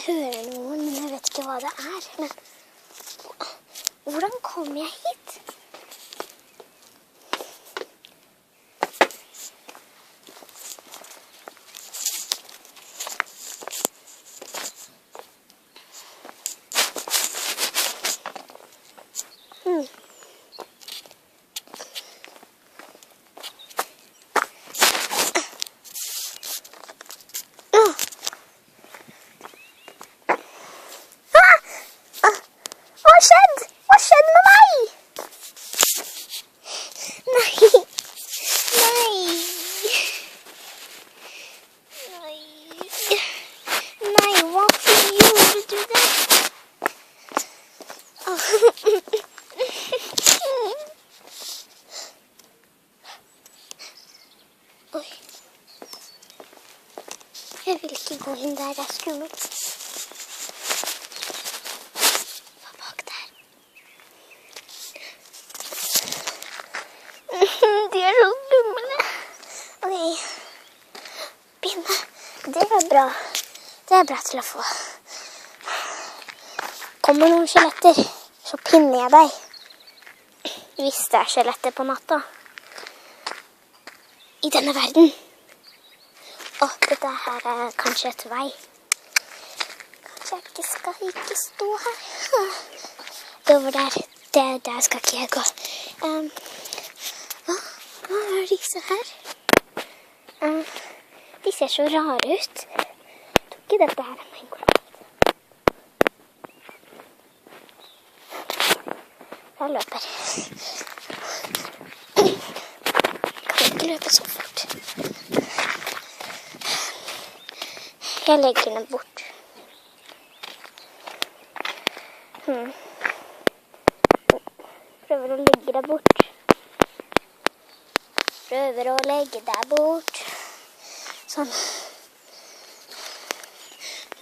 hører noen, men jeg vet ikke hva det er. Men hvordan kom jeg hit? Hva skjedde med meg? Nei. Nei, hvorfor gjorde du det? Oi. Jeg vil ikke gå inn der, det er skummelt. De er så skumle. Ok. Pinne. Det var bra. Det er bra til å få. Kommer noen skjeletter, så pinner jeg deg. Hvis det er skjeletter på natta. I denne verden. Dette her er kanskje et vei. Kanskje jeg ikke skal stå her. Over der. Der skal ikke jeg gå. Hva er disse her? De ser så rare ut. Jeg tror ikke dette her er Minecraft. Jeg løper. Jeg kan ikke løpe så fort. Jeg legger den bort. Prøver å legge det bort. Prøver å legge deg bort. Sånn.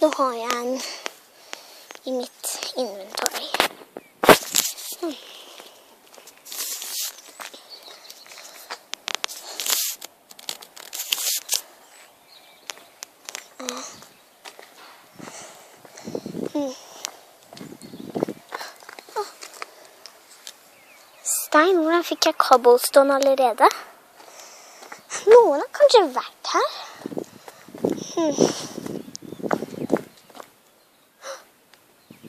Nå har jeg en i mitt inventory. Stein, hvordan fikk jeg cobblestone allerede? Noen har kanskje vært her.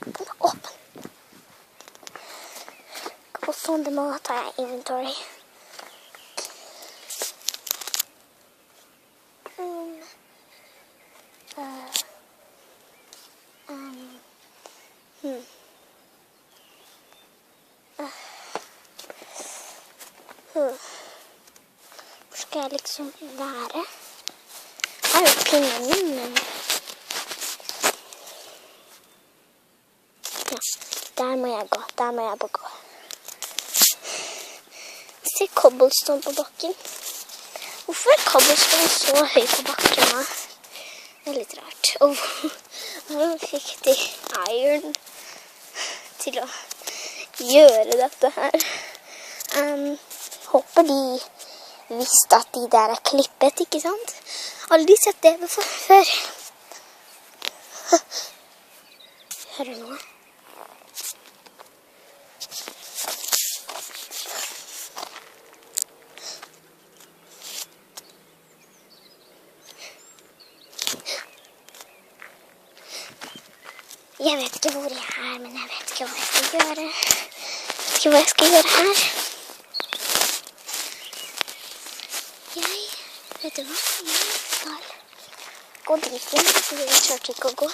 Den er åpen. Cobblestone, det må ta jeg inventory. Hvor skal jeg liksom være? Her er jo pinnen min, men... Ja, der må jeg gå. Der må jeg gå. Jeg ser cobblestone på bakken. Hvorfor er cobblestone så høy på bakken da? Det er litt rart. Hvordan fikk de iron til å gjøre dette her? Håper de visste at de der er klippet, ikke sant? Aldri sett det før. Hører du noe? Jeg vet ikke hvor jeg er, men jeg vet ikke hva jeg skal gjøre. Jeg vet ikke hva jeg skal gjøre her. Vet du hva? Jeg skal gå dit inn, fordi jeg tørte ikke å gå.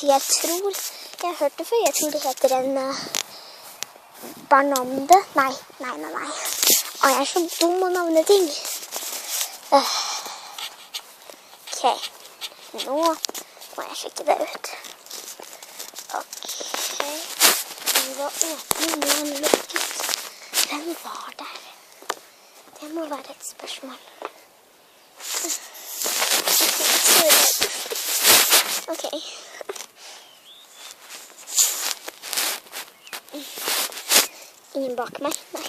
Jeg hørte før, jeg tror det heter en Barnamde. Nei. Jeg er så dum å navne ting. Ok, nå må jeg sjekke det ut. Ok, den var åpen, nå er den lukket. Den var der. Det må være et spørsmål. Ok. Ingen bak meg? Nei.